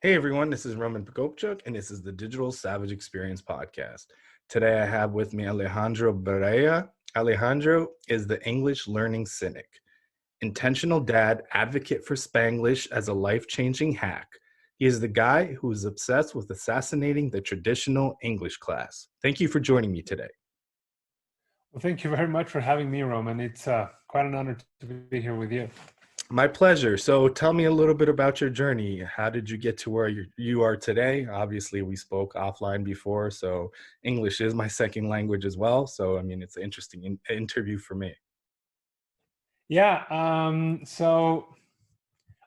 Hey everyone, this is Roman Pokopchuk, and this is the Digital Savage Experience podcast. Today I have with me Alejandro Berea. Alejandro is the English Learning Cynic, intentional dad, advocate for Spanglish as a life-changing hack. He is the guy who is obsessed with assassinating the traditional English class. Thank you for joining me today. Well, thank you very much for having me, Roman. It's quite an honor to be here with you. My pleasure. So tell me a little bit about your journey. How did you get to where you are today? Obviously, we spoke offline before, so English is my second language as well. So, I mean, it's an interesting interview for me. Yeah, so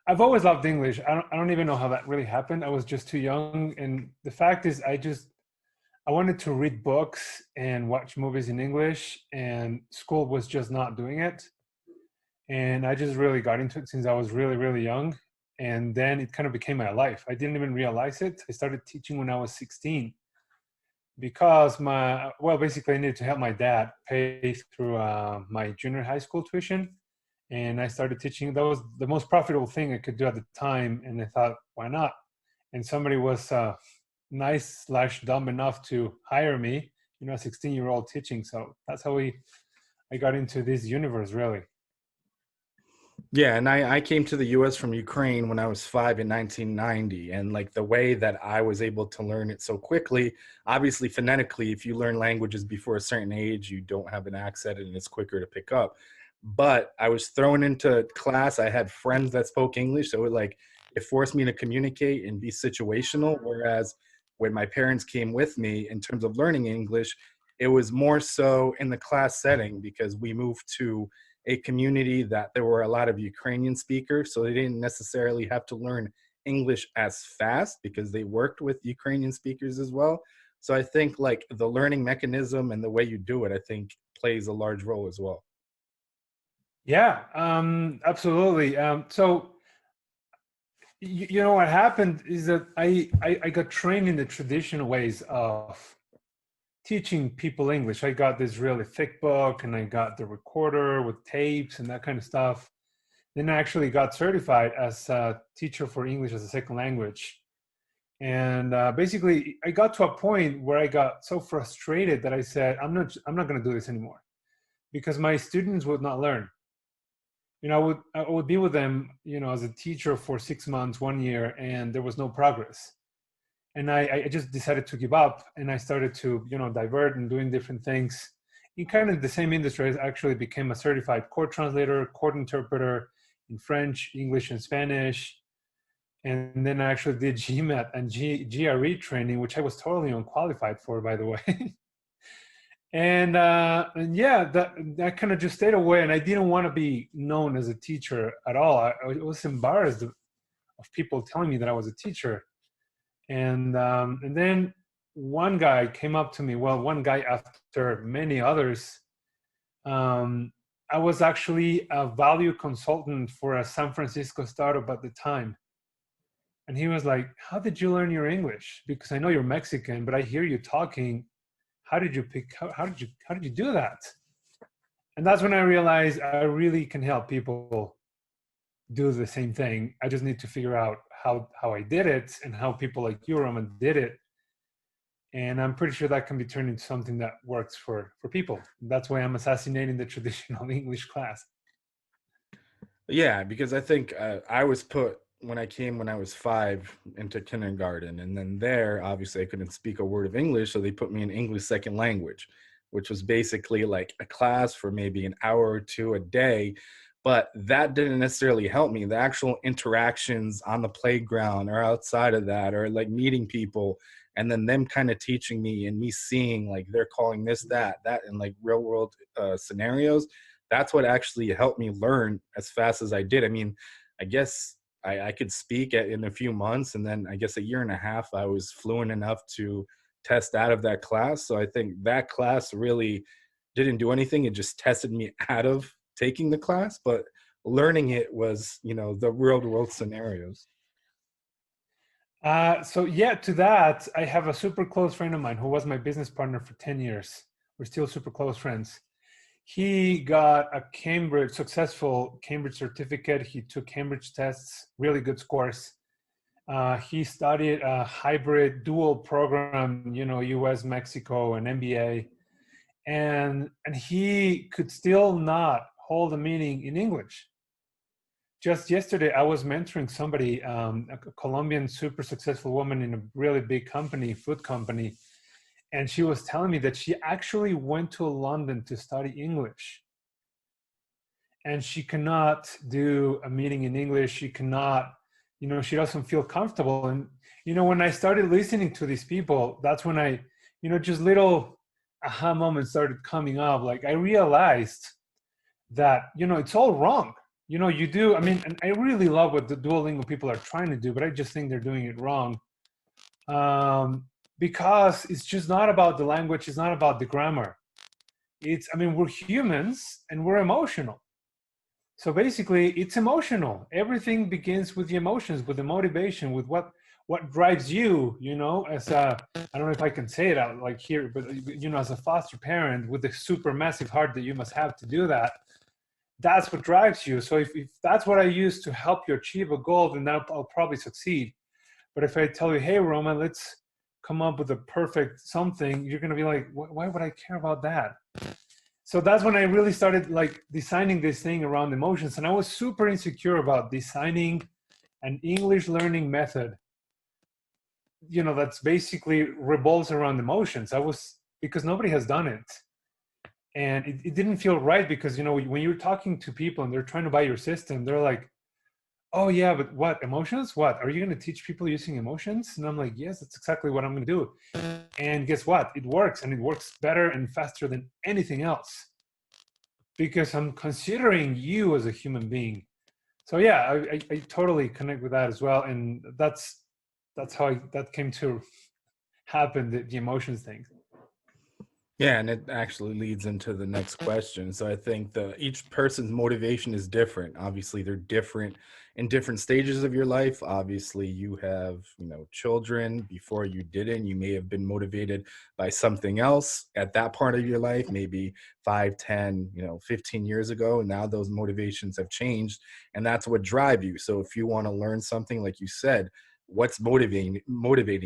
I've always loved English. I don't even know how that really happened. I was just too young. And the fact is, I wanted to read books and watch movies in English, and school was just not doing it. And I just really got into it since I was really, really young. And then it kind of became my life. I didn't even realize it. I started teaching when I was 16 because basically I needed to help my dad pay through my junior high school tuition. And I started teaching. That was the most profitable thing I could do at the time. And I thought, why not? And somebody was nice/dumb enough to hire me, a 16-year-old teaching. So that's how I got into this universe, really. Yeah, and I came to the US from Ukraine when I was 5 in 1990. And like the way that I was able to learn it so quickly, obviously phonetically, if you learn languages before a certain age, you don't have an accent and it's quicker to pick up. But I was thrown into class. I had friends that spoke English, so it forced me to communicate and be situational. Whereas when my parents came with me in terms of learning English, it was more so in the class setting because we moved to a community that there were a lot of Ukrainian speakers, so they didn't necessarily have to learn English as fast because they worked with Ukrainian speakers as well. So I think like the learning mechanism and the way you do it, I think plays a large role as well. Yeah, absolutely. So you know what happened is that I got trained in the traditional ways of teaching people English. I got this really thick book and I got the recorder with tapes and that kind of stuff. Then I actually got certified as a teacher for English as a second language. And basically, I got to a point where I got so frustrated that I said, I'm not going to do this anymore because my students would not learn. I would be with them, as a teacher for 6 months, 1 year, and there was no progress. And I just decided to give up, and I started to, divert and doing different things. In kind of the same industry, I actually became a certified court translator, court interpreter in French, English, and Spanish. And then I actually did GMAT and GRE training, which I was totally unqualified for, by the way. And yeah, that kind of just stayed away, and I didn't want to be known as a teacher at all. I was embarrassed of people telling me that I was a teacher. And then one guy came up to me. Well, one guy after many others. Um, I was actually a value consultant for a San Francisco startup at the time, and he was like, "How did you learn your English? Because I know you're Mexican, but I hear you talking. How did you do that?" And that's when I realized I really can help people do the same thing. I just need to figure out how I did it and how people like you, Roman, did it. And I'm pretty sure that can be turned into something that works for people. That's why I'm assassinating the traditional English class. Yeah, because I think I was put when I came when I was 5 into kindergarten, and then there, obviously, I couldn't speak a word of English, so they put me in English second language, which was basically like a class for maybe an hour or two a day. But that didn't necessarily help me. The actual interactions on the playground or outside of that, or like meeting people, and then them kind of teaching me and me seeing like they're calling this, that, in like real world scenarios, that's what actually helped me learn as fast as I did. I mean, I guess I could speak in a few months, and then I guess a year and a half, I was fluent enough to test out of that class. So I think that class really didn't do anything. It just tested me out of taking the class, but learning it was, the real world scenarios. So yeah, to that, I have a super close friend of mine who was my business partner for 10 years. We're still super close friends. He got a successful Cambridge certificate. He took Cambridge tests, really good scores. He studied a hybrid dual program, US, Mexico, and MBA. And he could still not hold a meeting in English. Just yesterday, I was mentoring somebody, a Colombian super successful woman in a really big company, food company. And she was telling me that she actually went to London to study English. And she cannot do a meeting in English. She cannot, she doesn't feel comfortable. And, when I started listening to these people, that's when I, just little aha moments started coming up. Like I realized that, it's all wrong. You do, and I really love what the Duolingo people are trying to do, but I just think they're doing it wrong. Because it's just not about the language, it's not about the grammar. We're humans and we're emotional. So basically, it's emotional. Everything begins with the emotions, with the motivation, with what drives you, as a, I don't know if I can say it out like here, but, as a foster parent with the super massive heart that you must have to do that, that's what drives you. So if that's what I use to help you achieve a goal, then I'll probably succeed. But if I tell you, hey, Roman, let's come up with a perfect something, you're going to be like, why would I care about that? So that's when I really started like designing this thing around emotions. And I was super insecure about designing an English learning method, that's basically revolves around emotions. Because nobody has done it. And it didn't feel right because, when you're talking to people and they're trying to buy your system, they're like, oh yeah, but what, emotions? What, are you going to teach people using emotions? And I'm like, yes, that's exactly what I'm going to do. And guess what? It works, and it works better and faster than anything else because I'm considering you as a human being. So yeah, I totally connect with that as well. And that's how that came to happen, the emotions thing. Yeah, and it actually leads into the next question. So I think each person's motivation is different. Obviously, they're different in different stages of your life. Obviously, you have, children. Before you didn't, you may have been motivated by something else at that part of your life, maybe 5, 10, 15 years ago. And now those motivations have changed, and that's what drive you. So if you want to learn something, like you said, what's motivating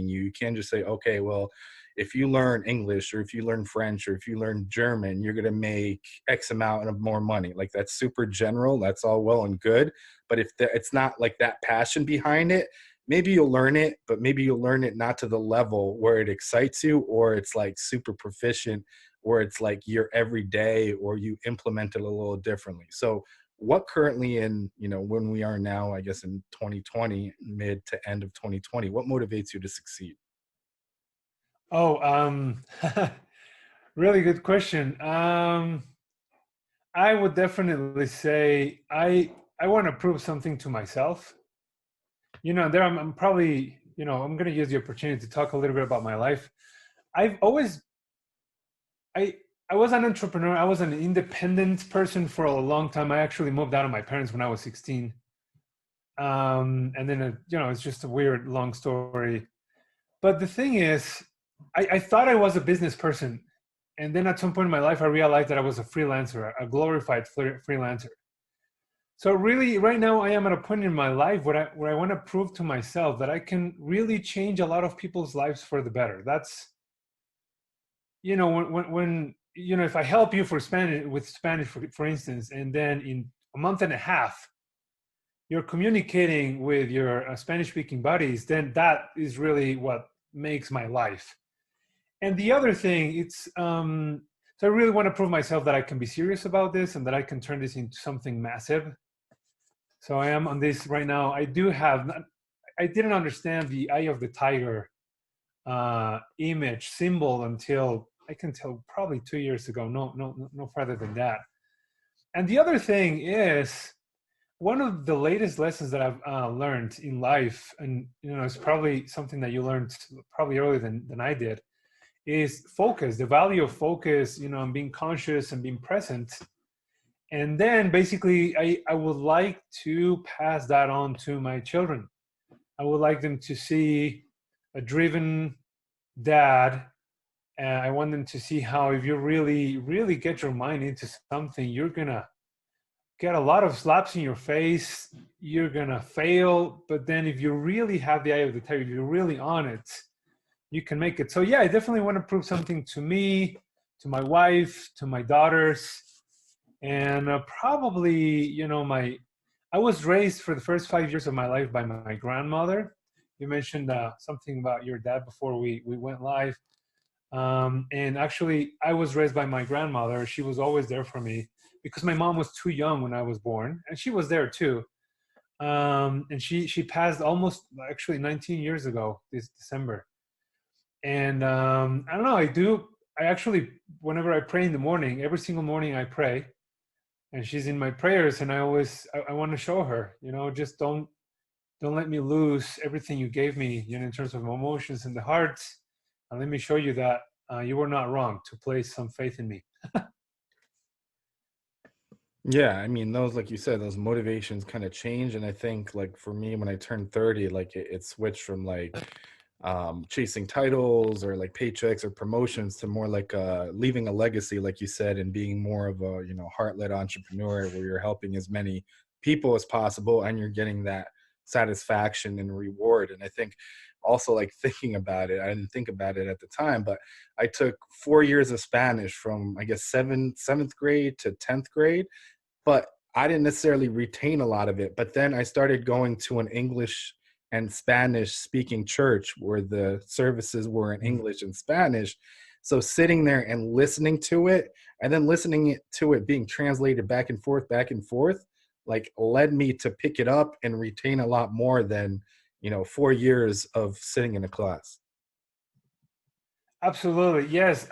you? You can't just say, okay, well, if you learn English or if you learn French or if you learn German, you're going to make X amount of more money. Like that's super general. That's all well and good. But if it's not like that passion behind it, maybe you'll learn it, but maybe you'll learn it not to the level where it excites you, or it's like super proficient, or it's like your everyday, or you implement it a little differently. So what currently when we are now, I guess in 2020, mid to end of 2020, what motivates you to succeed? Oh, really good question. I would definitely say I want to prove something to myself. There I'm probably, I'm going to use the opportunity to talk a little bit about my life. I've always I I was an entrepreneur. I was an independent person for a long time. I actually moved out of my parents when I was 16. And then it's just a weird long story. But the thing is, I thought I was a business person. And then at some point in my life, I realized that I was a freelancer, a glorified freelancer. So really, right now, I am at a point in my life where I want to prove to myself that I can really change a lot of people's lives for the better. That's, when if I help you with Spanish, for instance, and then in a month and a half, you're communicating with your Spanish-speaking buddies, then that is really what makes my life. And the other thing, so I really want to prove myself that I can be serious about this and that I can turn this into something massive. So I am on this right now. I didn't understand the eye of the tiger image symbol until I can tell probably 2 years ago. No further than that. And the other thing is, one of the latest lessons that I've learned in life, and it's probably something that you learned probably earlier than I did, is focus, the value of focus, and being conscious and being present. And then basically, I would like to pass that on to my children. I would like them to see a driven dad. I want them to see how if you really, really get your mind into something, you're gonna get a lot of slaps in your face, you're gonna fail. But then if you really have the eye of the tiger, if you're really on it, you can make it. So yeah, I definitely want to prove something to me, to my wife, to my daughters, and probably, I was raised for the first 5 years of my life by my grandmother. You mentioned something about your dad before we went live. And actually, I was raised by my grandmother. She was always there for me because my mom was too young when I was born, and she was there too. And she passed almost actually 19 years ago this December. And I don't know. I actually, whenever I pray in the morning, every single morning I pray, and she's in my prayers, and I want to show her, just don't let me lose everything you gave me, in terms of emotions and the heart, and let me show you that you were not wrong to place some faith in me. Yeah, I mean, those, like you said, those motivations kind of change. And I think, like, for me, when I turned 30, like, it switched from like chasing titles or like paychecks or promotions to more like leaving a legacy, like you said, and being more of a, heart-led entrepreneur where you're helping as many people as possible and you're getting that satisfaction and reward. And I think also, like, thinking about it, I didn't think about it at the time, but I took 4 years of Spanish from, I guess, seventh grade to 10th grade, but I didn't necessarily retain a lot of it. But then I started going to an English and Spanish speaking church where the services were in Mm. English and Spanish. So sitting there and listening to it, and then listening to it being translated back and forth, like, led me to pick it up and retain a lot more than, 4 years of sitting in a class. Absolutely, yes.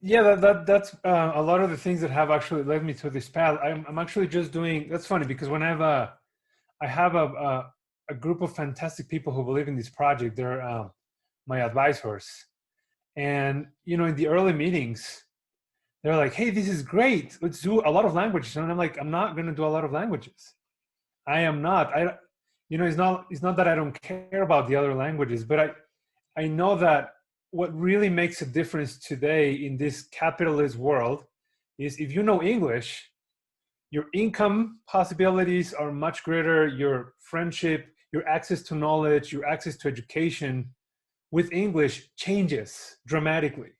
Yeah, that's a lot of the things that have actually led me to this path. I'm actually just doing. That's funny because when I have a group of fantastic people who believe in this project. They're my advisors, and in the early meetings, they're like, "Hey, this is great. Let's do a lot of languages." And I'm like, "I'm not going to do a lot of languages. I am not. It's not that I don't care about the other languages, but I know that what really makes a difference today in this capitalist world is if you know English, your income possibilities are much greater, your friendship, your access to knowledge, your access to education with English changes dramatically.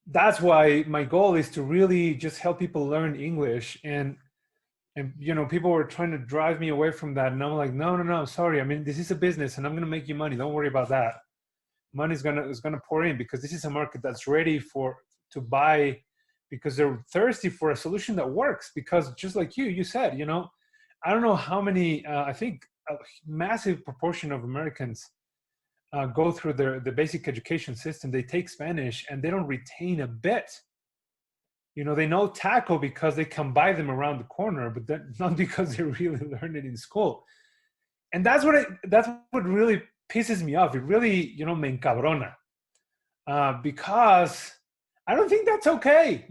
That's why my goal is to really just help people learn English. And people were trying to drive me away from that, and I'm like, no, no, no, sorry. I mean, this is a business and I'm going to make you money. Don't worry about that. Money is gonna pour in because this is a market that's ready to buy, because they're thirsty for a solution that works. Because just like you said, I don't know how many. I think a massive proportion of Americans go through the basic education system. They take Spanish and they don't retain a bit. They know taco because they can buy them around the corner, but not because they really learn it in school. And that's what really pisses me off. It really, me encabrona, because I don't think that's okay.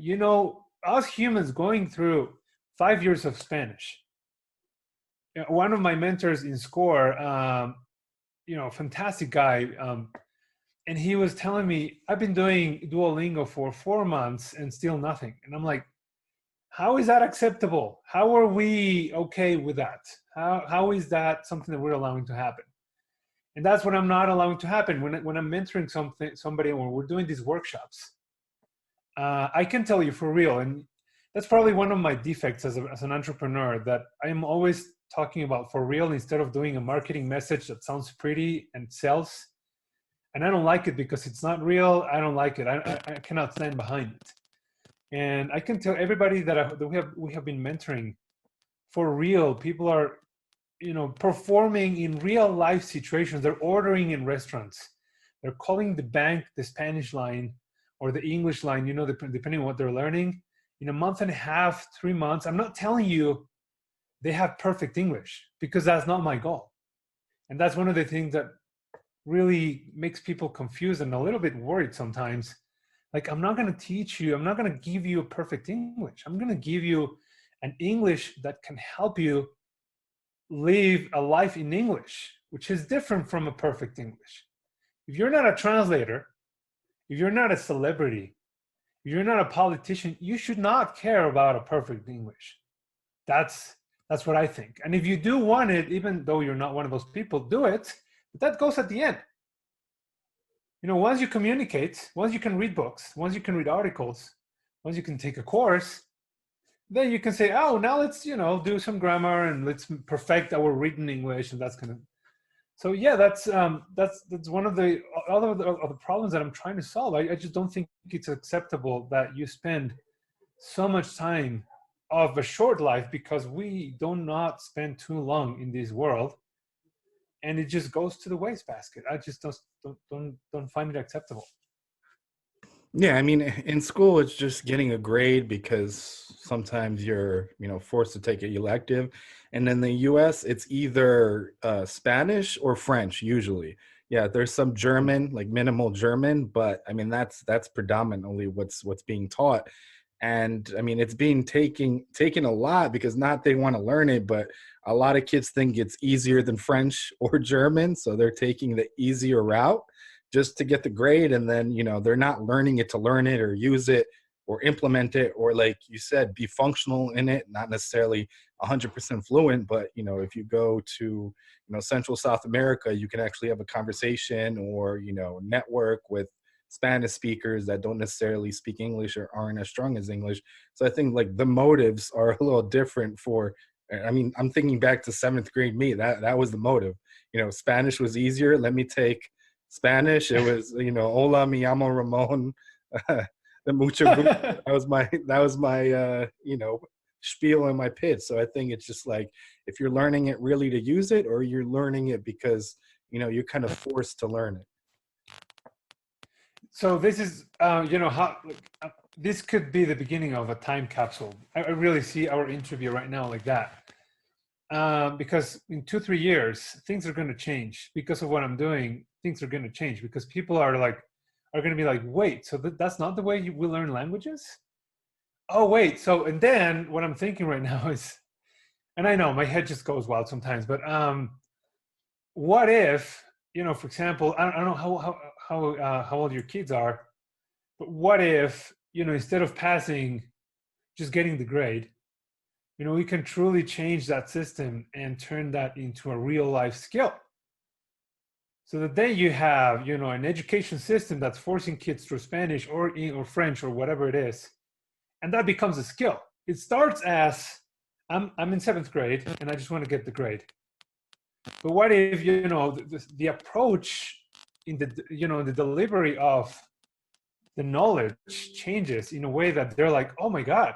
Us humans going through 5 years of Spanish. One of my mentors in SCORE, fantastic guy, and he was telling me, I've been doing Duolingo for 4 months and still nothing. And I'm like, how is that acceptable? How are we okay with that? How is that something that we're allowing to happen? And that's what I'm not allowing to happen when I'm mentoring somebody, or we're doing these workshops. I can tell you for real, and that's probably one of my defects as an entrepreneur, that I'm always talking about for real instead of doing a marketing message that sounds pretty and sells. And I don't like it because it's not real. I don't like it. I cannot stand behind it. And I can tell everybody that we have been mentoring, for real, people are performing in real life situations. They're ordering in restaurants. They're calling the bank, the Spanish line or the English line, depending on what they're learning. In a month and a half, 3 months, I'm not telling you they have perfect English, because that's not my goal. And that's one of the things that really makes people confused and a little bit worried sometimes. Like, I'm not going to teach you, I'm not going to give you a perfect English. I'm going to give you an English that can help you live a life in English, which is different from a perfect English. If you're not a translator, if you're not a celebrity, you're not a politician, you should not care about a perfect English. That's what I think. And if you do want it, even though you're not one of those people, do it. But that goes at the end. Once you communicate, once you can read books, once you can read articles, once you can take a course, then you can say, oh, now let's, do some grammar and let's perfect our written English, and that's kind of. So yeah, that's one of the other problems that I'm trying to solve. I just don't think it's acceptable that you spend so much time of a short life, because we do not spend too long in this world, and it just goes to the wastebasket. I just don't find it acceptable. Yeah, I mean, in school, it's just getting a grade because sometimes you're, forced to take an elective. And in the US, it's either Spanish or French, usually. Yeah, there's some German, like minimal German, but I mean, that's predominantly what's being taught. And I mean, it's being taken a lot because not they want to learn it, but a lot of kids think it's easier than French or German, so they're taking the easier route just to get the grade, and then they're not learning it to learn it or use it or implement it, or like you said, be functional in it, not necessarily 100% fluent, but if you go to Central South America, you can actually have a conversation or network with Spanish speakers that don't necessarily speak English or aren't as strong as English. So I think like the motives are a little different for. I mean, I'm thinking back to seventh grade me. That was the motive. Spanish was easier. Let me take Spanish. It was, hola, me llamo Ramon. The mucho gusto. That was my spiel and my pitch. So I think it's just like, if you're learning it really to use it, or you're learning it because you're kind of forced to learn it. So this is, how this could be the beginning of a time capsule. I really see our interview right now like that, because in 2-3 years things are going to change because of what I'm doing. Things are going to change because people are going to be like, wait, so that's not the way we learn languages? Oh wait, so, and then what I'm thinking right now is, and I know my head just goes wild sometimes, but what if, for example, I don't know how old your kids are, but what if, instead of passing, just getting the grade, we can truly change that system and turn that into a real life skill. So that then you have, an education system that's forcing kids through Spanish or French or whatever it is, and that becomes a skill. It starts as, I'm in 7th grade and I just want to get the grade. But what if, the approach in the delivery of the knowledge changes in a way that they're like, oh my God,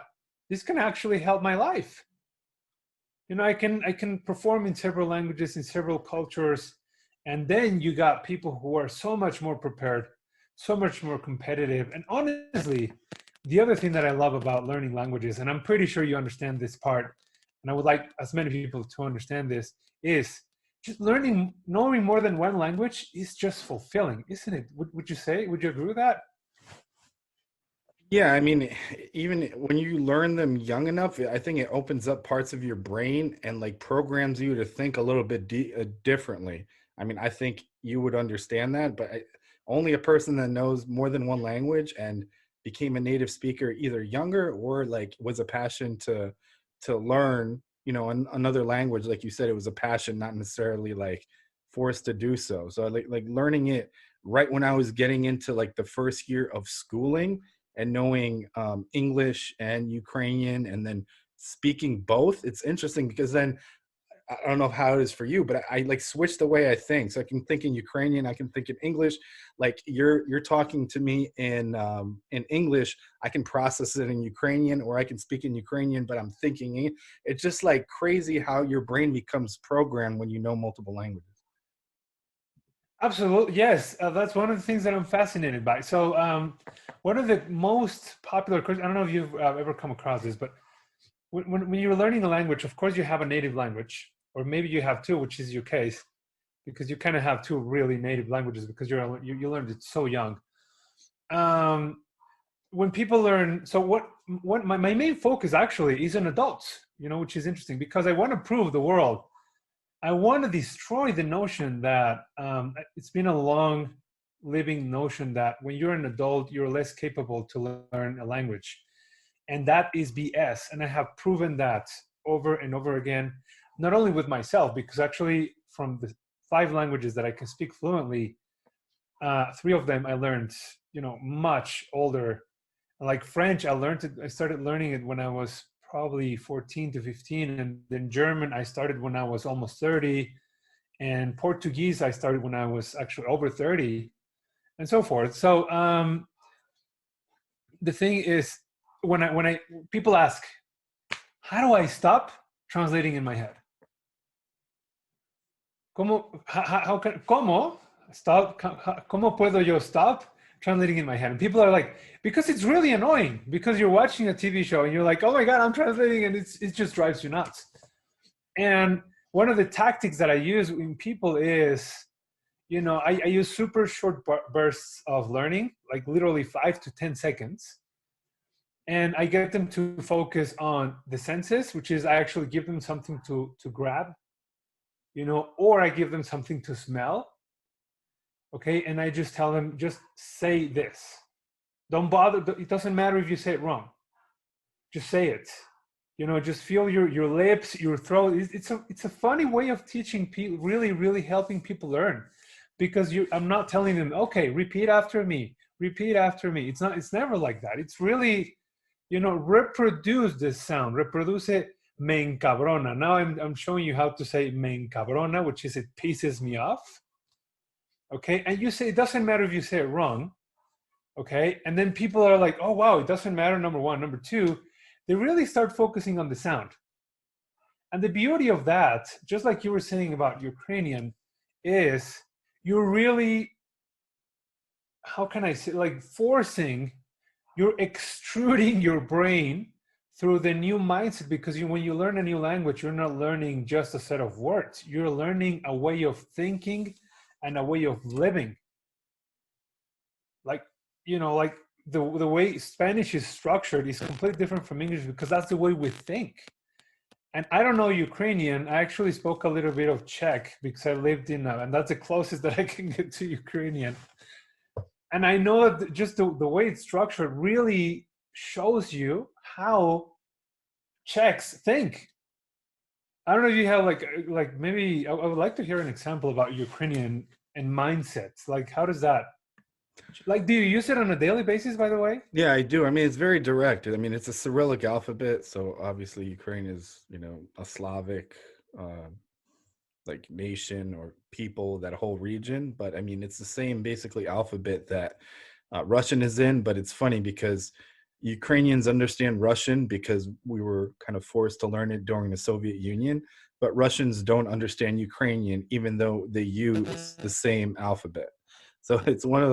this can actually help my life. I can perform in several languages, in several cultures. And then you got people who are so much more prepared, so much more competitive. And honestly, the other thing that I love about learning languages, and I'm pretty sure you understand this part, and I would like as many people to understand this, is just knowing more than one language is just fulfilling, isn't it? Would you say? Would you agree with that? Yeah, I mean, even when you learn them young enough, I think it opens up parts of your brain and like programs you to think a little bit differently. I mean, I think you would understand that, but only a person that knows more than one language and became a native speaker either younger or like was a passion to learn, another language. Like you said, it was a passion, not necessarily like forced to do so. So like learning it right when I was getting into like the first year of schooling and knowing English and Ukrainian and then speaking both, it's interesting because then I don't know how it is for you, but I like switch the way I think. So I can think in Ukrainian, I can think in English. Like you're talking to me in English, I can process it in Ukrainian, or I can speak in Ukrainian, but I'm thinking. It's just like crazy how your brain becomes programmed when you know multiple languages. Absolutely, yes. That's one of the things that I'm fascinated by. So one of the most popular questions, I don't know if you've ever come across this, but when you're learning a language, of course you have a native language, or maybe you have two, which is your case, because you kind of have two really native languages because you learned it so young. When people learn, so what my main focus actually is on adults, which is interesting because I want to prove the world. I want to destroy the notion that it's been a long living notion that when you're an adult, you're less capable to learn a language. And that is BS. And I have proven that over and over again, not only with myself, because actually from the 5 languages that I can speak fluently, 3 of them I learned, much older. Like French, I started learning it when I was probably 14 to 15. And then German, I started when I was almost 30. And Portuguese, I started when I was actually over 30, and so forth. So the thing is, when people ask, how do I stop translating in my head? ¿Cómo stop? ¿Cómo puedo yo stop translating in my head? And people are like, because it's really annoying. Because you're watching a TV show and you're like, oh my God, I'm translating, and it just drives you nuts. And one of the tactics that I use in people is, I use super short bursts of learning, like literally 5 to 10 seconds. And I get them to focus on the senses, which is I actually give them something to grab, or I give them something to smell. Okay. And I just tell them, just say this. Don't bother. It doesn't matter if you say it wrong. Just say it. Just feel your lips, your throat. It's a funny way of teaching people, really, really helping people learn, because I'm not telling them, okay, repeat after me. It's never like that. It's really, reproduce this sound. Reproduce me encabrona. Now I'm showing you how to say me encabrona, which is it pisses me off. Okay. And you say, it doesn't matter if you say it wrong. Okay. And then people are like, oh, wow, it doesn't matter. Number one. Number two, they really start focusing on the sound. And the beauty of that, just like you were saying about Ukrainian, is you're really, how can I say, like you're extruding your brain through the new mindset, because when you learn a new language, you're not learning just a set of words. You're learning a way of thinking and a way of living. Like, like the way Spanish is structured is completely different from English, because that's the way we think. And I don't know Ukrainian. I actually spoke a little bit of Czech because I lived in, and that's the closest that I can get to Ukrainian. And I know that just the way it's structured really shows you how Czechs think. I don't know if you have like maybe I would like to hear an example about Ukrainian and mindsets. Like, how does that, like, do you use it on a daily basis, by the way? Yeah, I do. I mean, it's very direct. I mean, it's a Cyrillic alphabet, so obviously Ukraine is, a Slavic like nation or people, that whole region. But I mean, it's the same basically alphabet that Russian is in. But it's funny because Ukrainians understand Russian because we were kind of forced to learn it during the Soviet Union. But Russians don't understand Ukrainian, even though they use the same alphabet. So it's Okay. one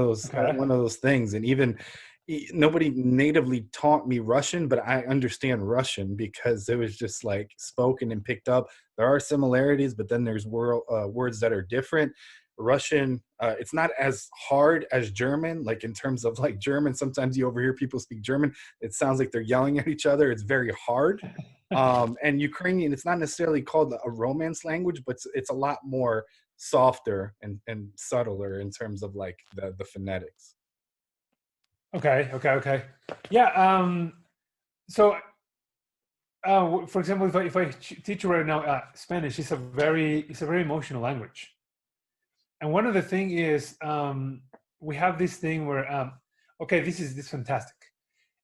of those things. And even nobody natively taught me Russian, but I understand Russian because it was just like spoken and picked up. There are similarities, but then there's words that are different. Russian, it's not as hard as German, like in terms of like German. Sometimes you overhear people speak German. It sounds like they're yelling at each other. It's very hard. And Ukrainian, it's not necessarily called a Romance language, but it's a lot more softer and subtler in terms of like the phonetics. Okay. Yeah. So, for example, if I teach you right now Spanish, it's a very emotional language. And one of the thing is, we have this thing where, okay, this is fantastic.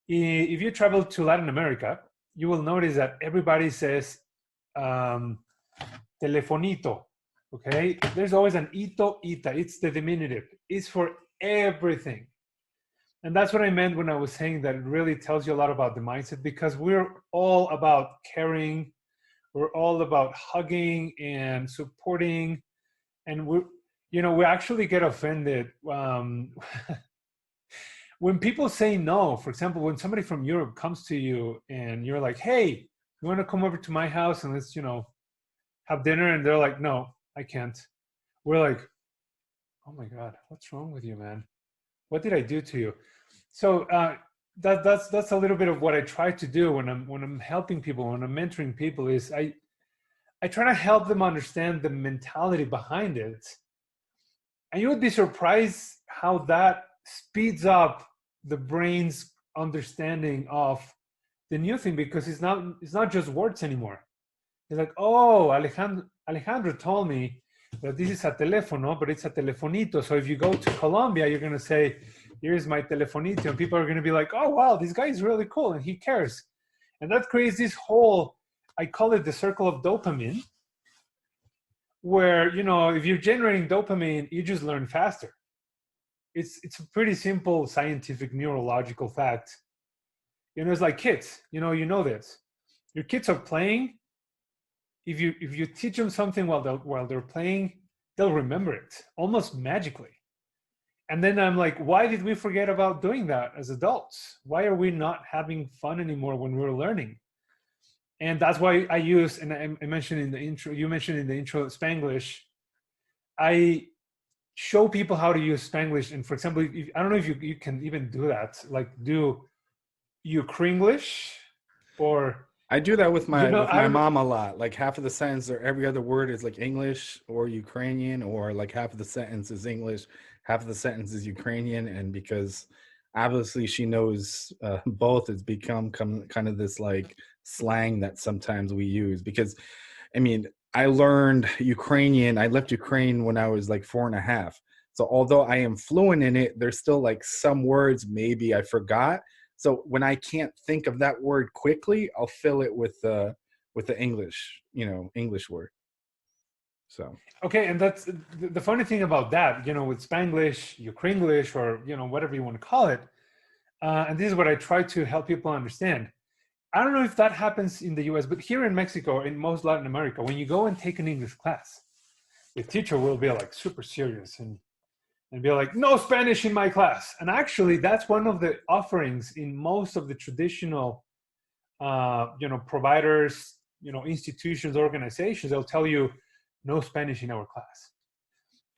If you travel to Latin America, you will notice that everybody says telefonito. Okay, there's always an ito, ita. It's the diminutive. It's for everything. And that's what I meant when I was saying that it really tells you a lot about the mindset, because we're all about caring, we're all about hugging and supporting, and we actually get offended when people say no. For example, when somebody from Europe comes to you and you're like, hey, you want to come over to my house and let's have dinner, and they're like, no, I can't. We're like, oh my God, what's wrong with you, man? What did I do to you? So that's a little bit of what I try to do when I'm helping people, when I'm mentoring people, is I try to help them understand the mentality behind it. And you would be surprised how that speeds up the brain's understanding of the new thing, because it's not just words anymore. It's like, oh, Alejandro told me that this is a teléfono, but it's a telefonito. So if you go to Colombia, you're going to say, here's my telefonito. And people are going to be like, oh, wow, this guy is really cool and he cares. And that creates this whole, I call it the circle of dopamine, where, if you're generating dopamine, you just learn faster. It's a pretty simple scientific neurological fact. It's like kids, you know this. Your kids are playing. If you teach them something while they're playing, they'll remember it almost magically. And then I'm like, why did we forget about doing that as adults? Why are we not having fun anymore when we're learning? And that's why I use, and I mentioned in the intro, you mentioned in the intro, Spanglish. I show people how to use Spanglish. And for example, I don't know if you can even do that, like do Ukrainish or, I do that with I my don't know. mom a lot. Like half of the sentence or every other word is like English or Ukrainian, or like half of the sentence is English, half of the sentence is Ukrainian. And because obviously she knows both, it's become kind of this like slang that sometimes we use. Because I mean, I learned Ukrainian. I left Ukraine when I was like 4.5. So although I am fluent in it, there's still like some words maybe I forgot. So when I can't think of that word quickly, I'll fill it with the English, English word. So Okay, and that's the funny thing about that, with Spanglish, Ukrainish, or whatever you want to call it. And this is what I try to help people understand. I don't know if that happens in the US, but here in Mexico, in most Latin America, when you go and take an English class, the teacher will be like super serious and be like, no Spanish in my class. And actually, that's one of the offerings in most of the traditional, providers, institutions, organizations. They'll tell you, no Spanish in our class.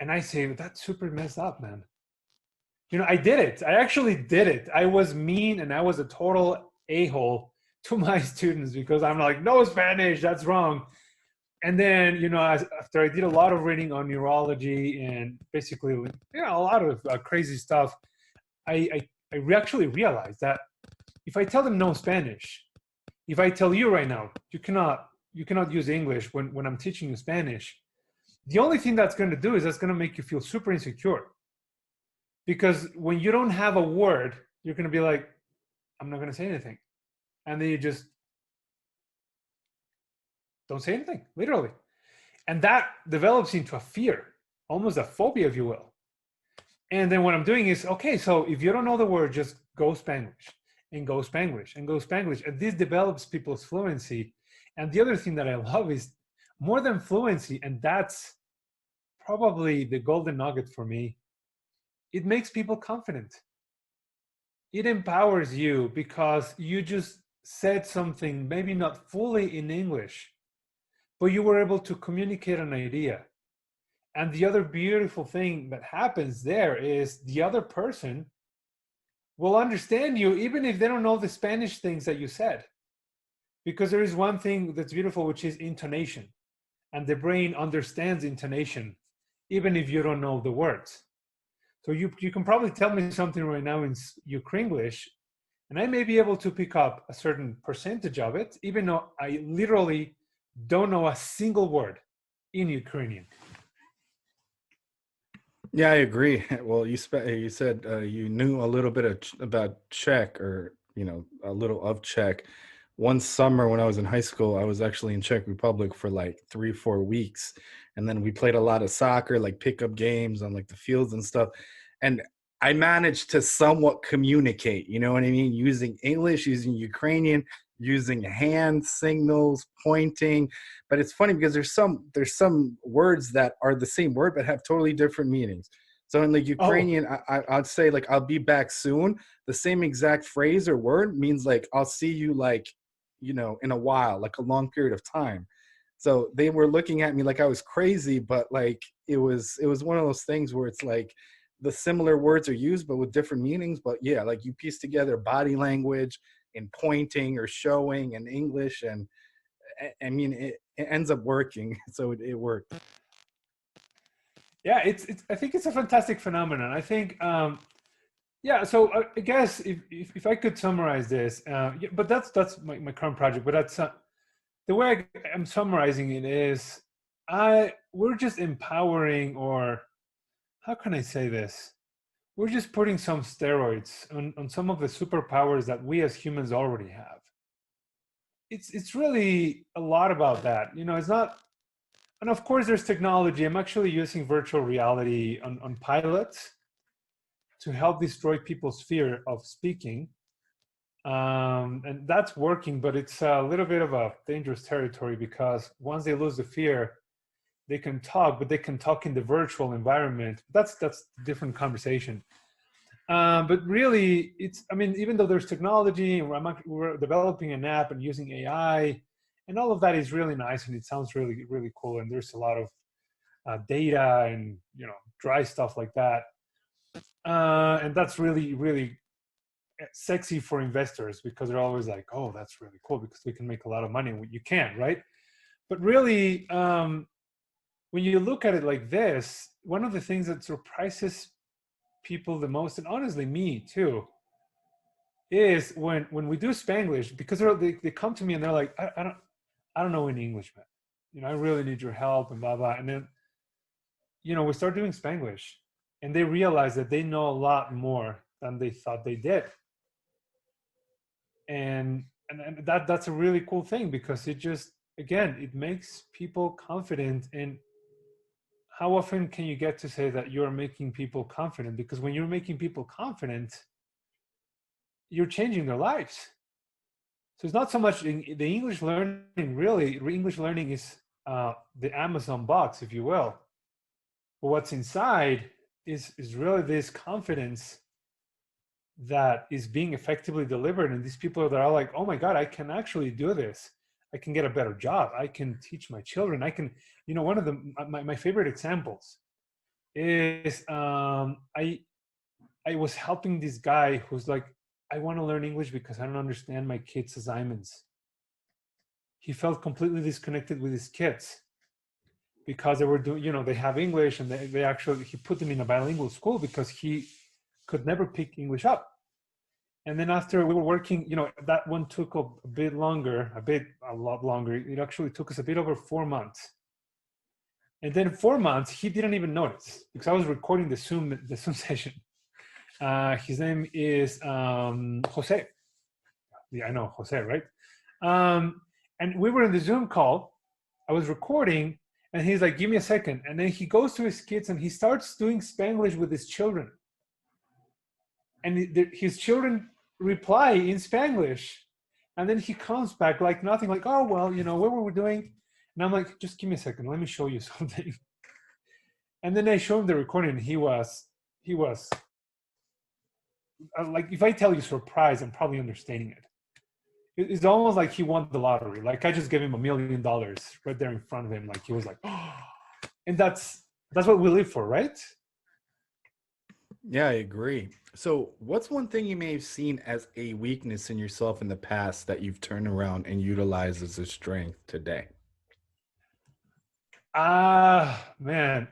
And I say, that's super messed up, man. I did it. I actually did it. I was mean and I was a total a-hole to my students because I'm like, no Spanish, that's wrong. And then, after I did a lot of reading on neurology and basically, a lot of crazy stuff, I actually realized that if I tell them no Spanish, if I tell you right now, you cannot use English when I'm teaching you Spanish, the only thing that's going to do is that's going to make you feel super insecure. Because when you don't have a word, you're going to be like, I'm not going to say anything. And then you just don't say anything, literally. And that develops into a fear, almost a phobia, if you will. And then what I'm doing is, okay, so if you don't know the word, just go Spanglish and go Spanglish and go Spanglish. And this develops people's fluency. And the other thing that I love is more than fluency, and that's probably the golden nugget for me, it makes people confident. It empowers you because you just said something, maybe not fully in English, but you were able to communicate an idea. And the other beautiful thing that happens there is the other person will understand you even if they don't know the Spanish things that you said. Because there is one thing that's beautiful, which is intonation. And the brain understands intonation, even if you don't know the words. So you can probably tell me something right now in Ukrainish, and I may be able to pick up a certain percentage of it, even though I literally don't know a single word in Ukrainian. yeah, I agree. Well, you said you knew a little bit about Czech, or a little of Czech. One summer when I was in high school, I was actually in Czech Republic for like 3-4 weeks, and then we played a lot of soccer, like pickup games on like the fields and stuff. And I managed to somewhat communicate. You know what I mean? Using English, using Ukrainian, using hand signals, pointing. But it's funny because there's some words that are the same word but have totally different meanings. So in like Oh, Ukrainian, I'd say like I'll be back soon. The same exact phrase or word means like I'll see you like, in a while, like a long period of time. So they were looking at me like I was crazy, but like it was one of those things where it's like the similar words are used but with different meanings. But yeah, like you piece together body language and pointing or showing in English, and I mean it ends up working. So it worked. Yeah, it's I think it's a fantastic phenomenon. I think yeah, so I guess if I could summarize this, yeah, but that's my current project. But that's the way I'm summarizing it is, we're just empowering, or how can I say this? We're just putting some steroids on some of the superpowers that we as humans already have. It's really a lot about that. You know, it's not, and of course there's technology. I'm actually using virtual reality on pilots to help destroy people's fear of speaking. And that's working, but it's a little bit of a dangerous territory because once they lose the fear, they can talk, but they can talk in the virtual environment. That's a different conversation. But really, it's, I mean, even though there's technology and we're developing an app and using AI, and all of that is really nice and it sounds really, really cool. And there's a lot of data and, you know, dry stuff like that. And that's really, really sexy for investors because they're always like, oh, that's really cool because we can make a lot of money. You can, right? But really, when you look at it like this, one of the things that surprises people the most, and honestly me too, is when we do Spanglish, because they come to me and they're like, I don't know any English, man. You know, I really need your help and blah blah. And then, you know, we start doing Spanglish, and they realize that they know a lot more than they thought they did. And that's a really cool thing because it just, again, it makes people confident. And how often can you get to say that you're making people confident? Because when you're making people confident, you're changing their lives. So it's not so much in the English learning. Really, English learning is the Amazon box, if you will. But what's inside is really this confidence that is being effectively delivered. And these people that are like, oh my God, I can actually do this. I can get a better job. I can teach my children. I can, you know, one of my favorite examples is I was helping this guy who's like, I want to learn English because I don't understand my kids' assignments. He felt completely disconnected with his kids because they were doing, you know, they have English and they actually, he put them in a bilingual school because he could never pick English up. And then after we were working, you know, that one took a bit longer, a lot longer. It actually took us a bit over 4 months. And then 4 months, he didn't even notice because I was recording the Zoom session. His name is Jose. Yeah, I know Jose, right? And we were in the Zoom call. I was recording, and he's like, "Give me a second." And then he goes to his kids and he starts doing Spanglish with his children. And his children reply in Spanglish, and then he comes back like nothing, like, "Oh well, you know, what were we doing?" And I'm like, "Just give me a second. Let me show you something." And then I show him the recording, and he was like, if I tell you surprised, I'm probably understating it. It's almost like he won the lottery. Like I just gave him $1 million right there in front of him. Like he was like, oh. And that's what we live for, right? Yeah, I agree. So, what's one thing you may have seen as a weakness in yourself in the past that you've turned around and utilized as a strength today? Man,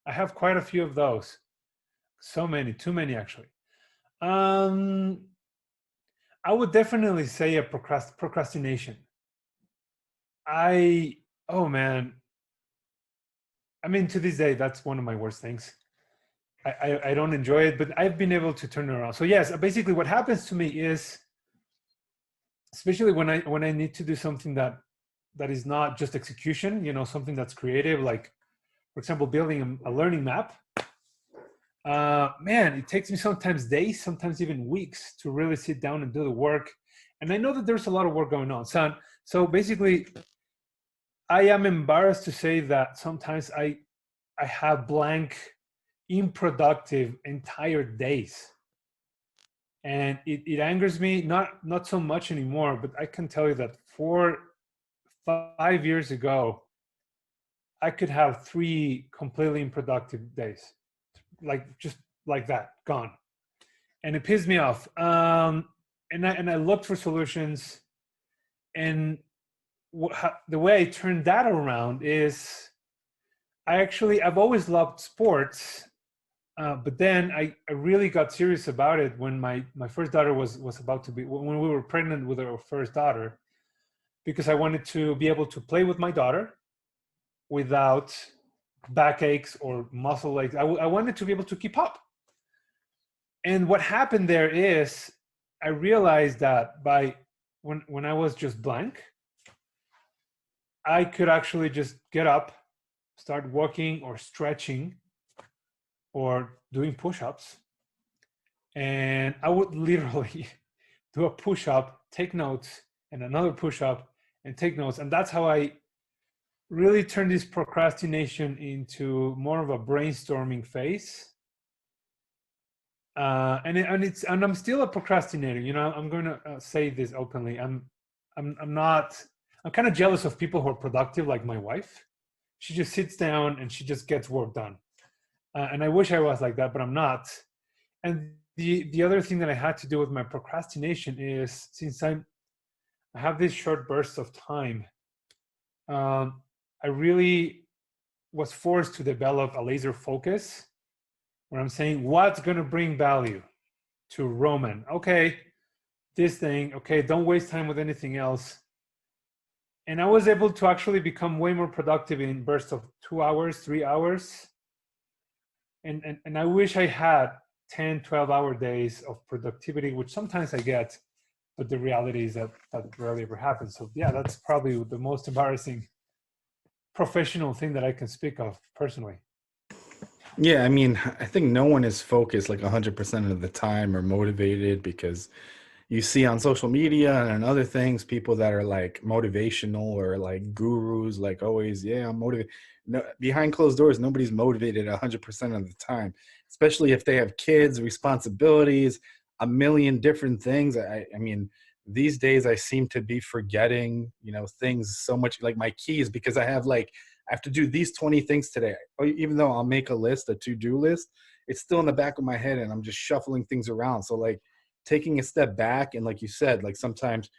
I have quite a few of those. So many, too many actually. Um, I would definitely say a procrastination. I Oh man, I mean, to this day, that's one of my worst things. I don't enjoy it, but I've been able to turn it around. So yes, basically what happens to me is, especially when I need to do something that is not just execution, you know, something that's creative, like for example, building a learning map. Man, it takes me sometimes days, sometimes even weeks to really sit down and do the work. And I know that there's a lot of work going on. So basically, I am embarrassed to say that sometimes I have blank, unproductive entire days. And it angers me, not so much anymore, but I can tell you that 5 years ago, I could have 3 completely unproductive days, like just like that, gone. And it pissed me off. And I looked for solutions, and the way I turned that around is I've always loved sports, but then I really got serious about it when my first daughter was about to be, when we were pregnant with our first daughter, because I wanted to be able to play with my daughter without backaches or muscle aches. I wanted to be able to keep up. And what happened there is I realized that when I was just blank, I could actually just get up, start walking or stretching or doing push-ups, and I would literally do a push-up, take notes, and another push-up, and take notes. And that's how I really turned this procrastination into more of a brainstorming phase. And I'm still a procrastinator. You know, I'm going to say this openly. I'm not. I'm kind of jealous of people who are productive, like my wife. She just sits down and she just gets work done. And I wish I was like that, but I'm not. And the other thing that I had to do with my procrastination is, since I have these short bursts of time, I really was forced to develop a laser focus where I'm saying, what's going to bring value to Roman? Okay, this thing. Okay, don't waste time with anything else. And I was able to actually become way more productive in bursts of 2 hours, 3 hours. And I wish I had 10, 12-hour days of productivity, which sometimes I get, but the reality is that that rarely ever happens. So yeah, that's probably the most embarrassing professional thing that I can speak of personally. Yeah, I mean, I think no one is focused like 100% of the time or motivated, because you see on social media and other things people that are like motivational or like gurus, like always, yeah, I'm motivated. No, behind closed doors, nobody's motivated 100% of the time, especially if they have kids, responsibilities, a million different things. I mean, these days I seem to be forgetting, things so much, like my keys, because I have to do these 20 things today. Even though I'll make a list, a to-do list, it's still in the back of my head and I'm just shuffling things around. So like taking a step back, and like you said, like sometimes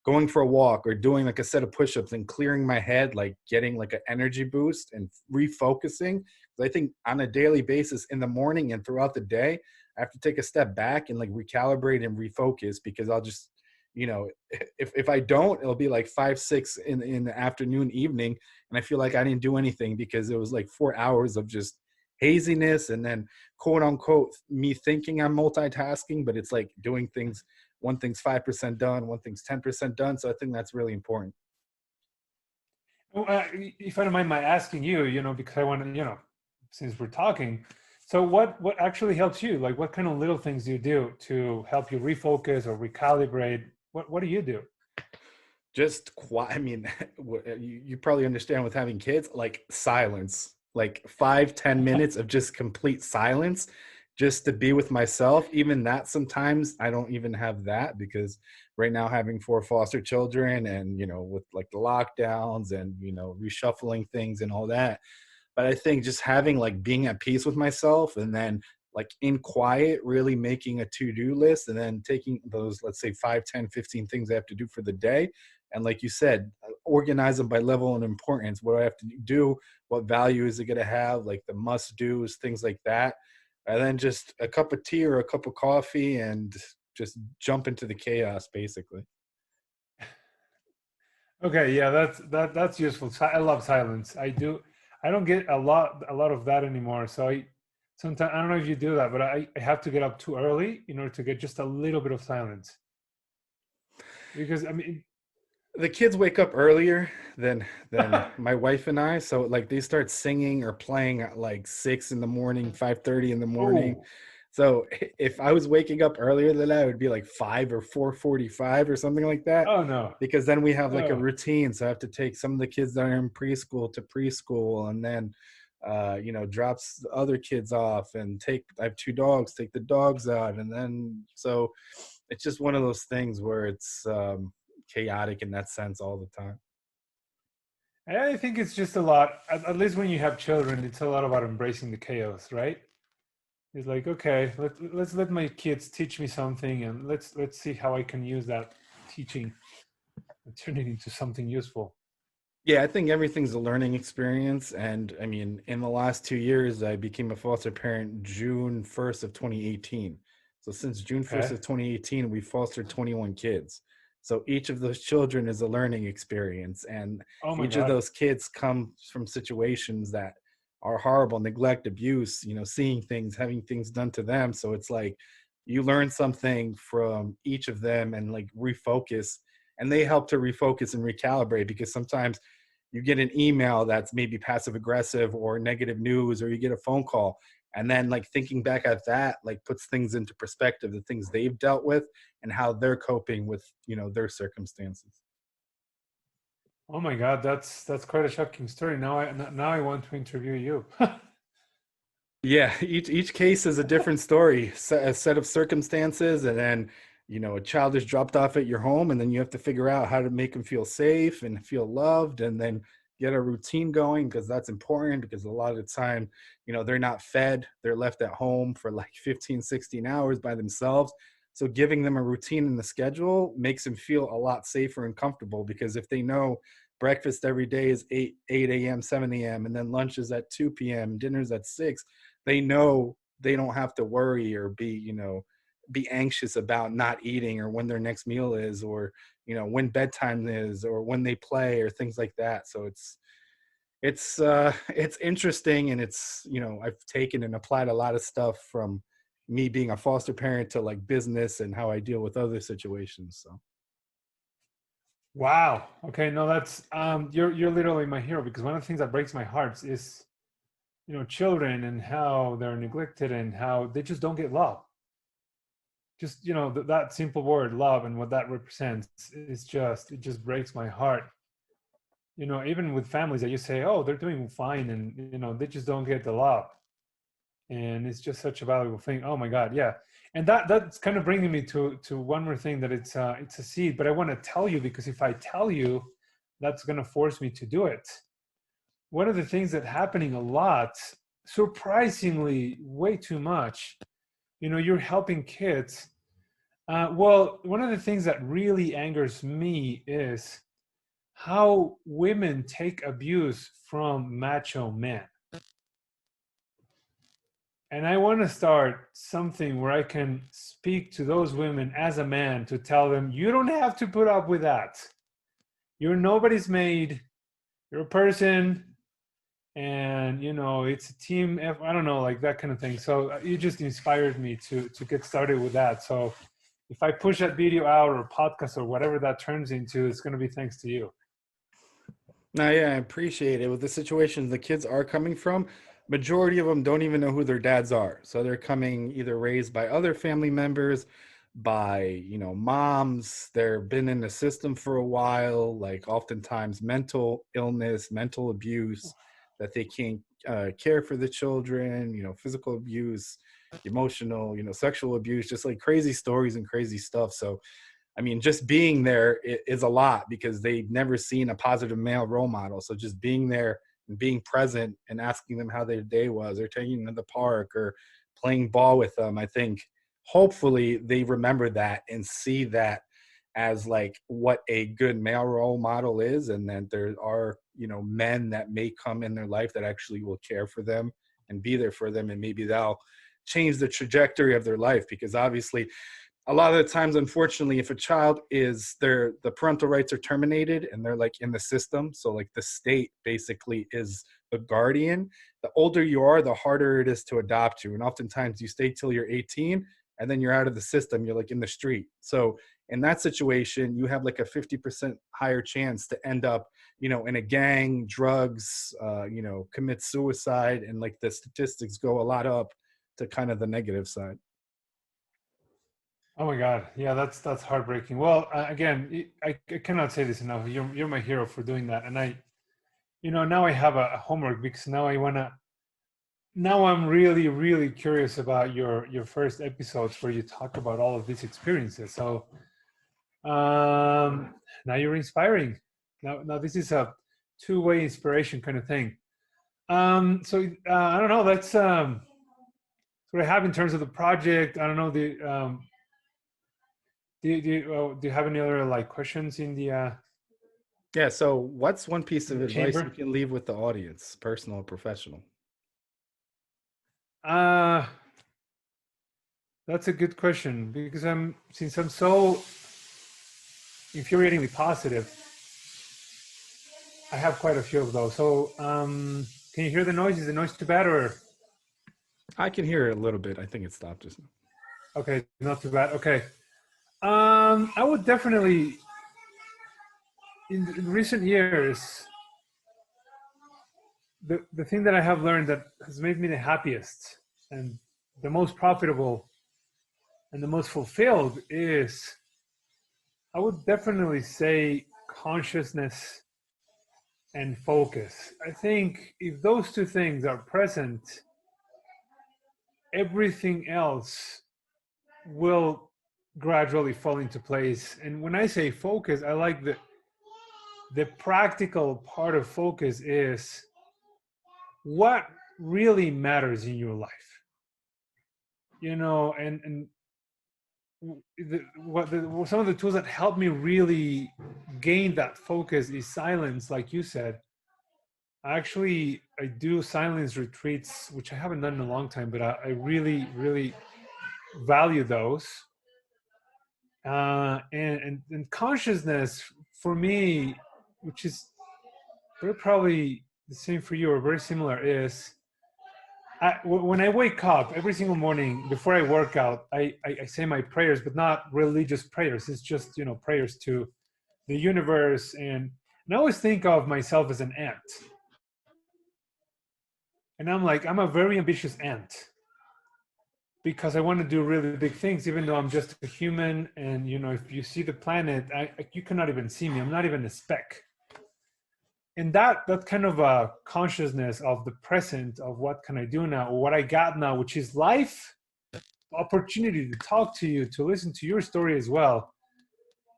going for a walk or doing like a set of push-ups and clearing my head, like getting like an energy boost and refocusing. I think on a daily basis in the morning and throughout the day, I have to take a step back and like recalibrate and refocus, because I'll just, if I don't, it'll be like 5, 6 in the afternoon, evening, and I feel like I didn't do anything because it was like 4 hours of just haziness, and then quote unquote me thinking I'm multitasking, but it's like doing things, one thing's 5% done, one thing's 10% done. So I think that's really important. If I don't mind my asking you, because I want to, since we're talking, so what actually helps you? Like, what kind of little things do you do to help you refocus or recalibrate? What do you do? Just quiet. I mean, you probably understand with having kids, like silence, like 5, 10 minutes of just complete silence, just to be with myself. Even that, sometimes I don't even have that, because right now having 4 foster children, and with like the lockdowns and reshuffling things and all that. But I think just having, like, being at peace with myself, and then like in quiet, really making a to-do list, and then taking those, let's say 5, 10, 15 things I have to do for the day. And like you said, organize them by level and importance. What do I have to do? What value is it going to have? Like the must do's, things like that. And then just a cup of tea or a cup of coffee, and just jump into the chaos, basically. Okay, yeah, that's useful. I love silence. I do. I don't get a lot of that anymore. So I sometimes, I don't know if you do that, but I have to get up too early in order to get just a little bit of silence. Because I mean, The kids wake up earlier than my wife and I, so like they start singing or playing at like 6 in the morning, 5:30 in the morning. oh, So if I was waking up earlier than that, it would be like 5 or 4:45 or something like that, oh no, because then we have like a oh, routine. So I have to take some of the kids that are in preschool to preschool, and then drops the other kids off, and I have 2 dogs, take the dogs out, and then so it's just one of those things where it's chaotic in that sense all the time. I think it's just a lot. At least when you have children, it's a lot about embracing the chaos, right? It's like, okay, let's let my kids teach me something, and let's see how I can use that teaching and turn it into something useful. Yeah, I think everything's a learning experience. And I mean, in the last 2 years, I became a foster parent June 1st of 2018. So since June 1st Okay. of 2018, we fostered 21 kids. So each of those children is a learning experience. And Oh my each of God. those kids come from situations that are horrible, neglect, abuse, seeing things, having things done to them. So it's like you learn something from each of them and like refocus, and they help to refocus and recalibrate, because sometimes you get an email that's maybe passive aggressive or negative news, or you get a phone call, and then like thinking back at that like puts things into perspective, the things they've dealt with and how they're coping with their circumstances. Oh my God, that's quite a shocking story. Now I want to interview you. Yeah, each case is a different story, a set of circumstances, and then a child is dropped off at your home, and then you have to figure out how to make them feel safe and feel loved, and then get a routine going, because that's important. Because a lot of the time, they're not fed, they're left at home for like 15, 16 hours by themselves. So giving them a routine in the schedule makes them feel a lot safer and comfortable, because if they know breakfast every day is 8 a.m., 7 a.m., and then lunch is at 2 p.m., dinner's at 6, they know they don't have to worry or be anxious about not eating, or when their next meal is, or when bedtime is, or when they play, or things like that. So it's interesting, and I've taken and applied a lot of stuff from me being a foster parent to like business and how I deal with other situations. So Wow. Okay, no, that's you're literally my hero, because one of the things that breaks my heart is, children and how they're neglected and how they just don't get love. Just, that simple word love and what that represents is just, it just breaks my heart. Even with families that you say, oh, they're doing fine, and they just don't get the love. And it's just such a valuable thing. Oh my God, yeah. And that's kind of bringing me to one more thing, that it's a seed, but I want to tell you, because if I tell you, that's going to force me to do it. One of the things that happening a lot, surprisingly way too much, you're helping kids. Well, one of the things that really angers me is how women take abuse from macho men. And I want to start something where I can speak to those women as a man, to tell them, you don't have to put up with that. You're nobody's maid. You're a person, and it's a team. I don't know, like that kind of thing. So you just inspired me to get started with that. So if I push that video out, or podcast, or whatever that turns into, it's going to be thanks to you. no, yeah, I appreciate it. With the situations the kids are coming from, majority of them don't even know who their dads are. So they're coming either raised by other family members, by, moms. They've been in the system for a while, like oftentimes mental illness, mental abuse, that they can't care for the children, physical abuse, emotional, sexual abuse, just like crazy stories and crazy stuff. So I mean, just being there is a lot, because they've never seen a positive male role model. So just being there and being present and asking them how their day was, or taking them to the park, or playing ball with them, I think hopefully they remember that and see that as like what a good male role model is. And then there are, men that may come in their life that actually will care for them and be there for them. And maybe they'll change the trajectory of their life, because obviously a lot of the times, unfortunately, if a child is the parental rights are terminated and they're like in the system, so like the state basically is the guardian, the older you are, the harder it is to adopt you. And oftentimes you stay till you're 18, and then you're out of the system, you're like in the street. So in that situation, you have like a 50% higher chance to end up, in a gang, drugs, commit suicide. And like the statistics go a lot up to kind of the negative side. Oh my God, yeah, that's heartbreaking. Well, again, I cannot say this enough. You're my hero for doing that, and now I have a homework, because now I'm really, really curious about your first episodes, where you talk about all of these experiences. So now you're inspiring. Now this is a two-way inspiration kind of thing. So I don't know. That's what I have in terms of the project. I don't know the. Do you have any other like questions in the? Yeah. So, what's one piece in of the advice you chamber. can leave with the audience, personal or professional? Uh, that's a good question because since I'm so infuriatingly positive, I have quite a few of those. So, can you hear the noise? Is the noise too bad or I can hear it a little bit. I think it stopped just now. okay? Not too bad. Okay. I would definitely in recent years the thing that I have learned that has made me the happiest and the most profitable and the most fulfilled is I would definitely say consciousness and focus. I think if those two things are present, everything else will gradually fall into place. And when I say focus, I like the practical part of focus is what really matters in your life. You know, and some of the tools that help me really gain that focus is silence, like you said. Actually, I do silence retreats, which I haven't done in a long time, but I really, really value those. And consciousness for me, which is very probably the same for you or very similar, is when I wake up every single morning before I work out, I say my prayers, but not religious prayers. It's just prayers to the universe, and I always think of myself as an ant, and I'm like I'm a very ambitious ant because I want to do really big things, even though I'm just a human. And if you see the planet, you cannot even see me. I'm not even a speck. And that kind of a consciousness of the present, of what can I do now, or what I got now, which is life, opportunity to talk to you, to listen to your story as well,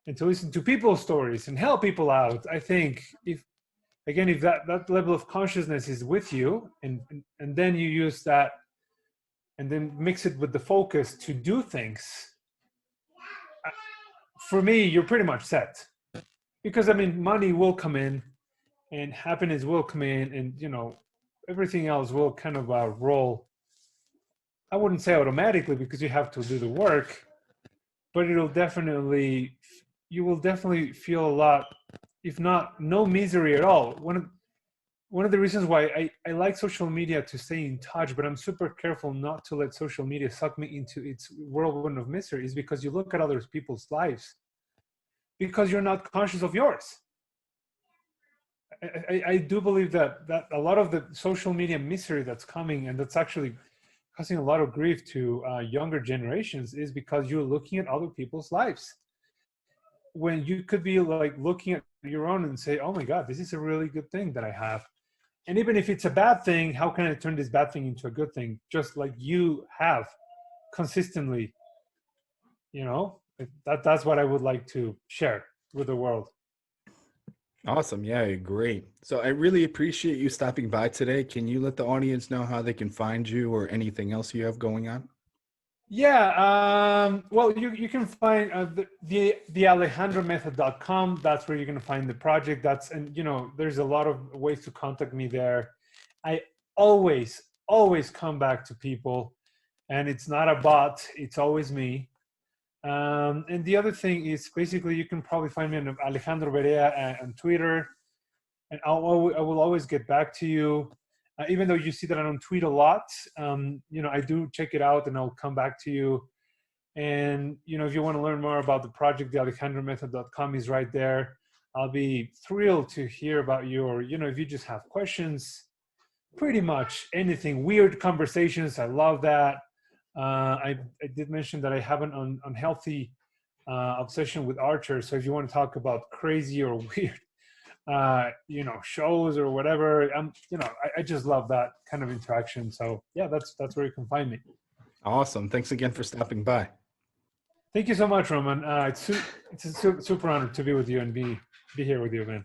and to listen to people's stories and help people out. I think if that level of consciousness is with you, and then you use that and then mix it with the focus to do things, for me, you're pretty much set. Because I mean, money will come in, and happiness will come in, and everything else will kind of roll. I wouldn't say automatically because you have to do the work, but you will definitely feel a lot, if not no misery at all. One of the reasons why I like social media to stay in touch, but I'm super careful not to let social media suck me into its whirlwind of misery, is because you look at other people's lives because you're not conscious of yours. I do believe that a lot of the social media misery that's coming, and that's actually causing a lot of grief to younger generations, is because you're looking at other people's lives when you could be like looking at your own and say, oh my God, this is a really good thing that I have. And even if it's a bad thing, how can I turn this bad thing into a good thing? Just like you have consistently, that's what I would like to share with the world. Awesome. Yeah, great. So I really appreciate you stopping by today. Can you let the audience know how they can find you or anything else you have going on? Yeah, well, you can find the alejandromethod.com. That's where you're going to find the project. And there's a lot of ways to contact me there. I always come back to people, and it's not a bot, it's always me. And the other thing is basically you can probably find me on Alejandro Berea on Twitter, and I will always get back to you. Even though you see that I don't tweet a lot, I do check it out and I'll come back to you. And if you want to learn more about the project, the alejandromethod.com is right there. I'll be thrilled to hear about you, or if you just have questions, pretty much anything. Weird conversations, I love that. I did mention that I have an unhealthy obsession with Archer. So if you want to talk about crazy or weird shows or whatever, I just love that kind of interaction. So yeah, that's where you can find me. Awesome. Thanks again for stopping by. Thank you so much, Roman. It's a super honor to be with you and be here with you, man.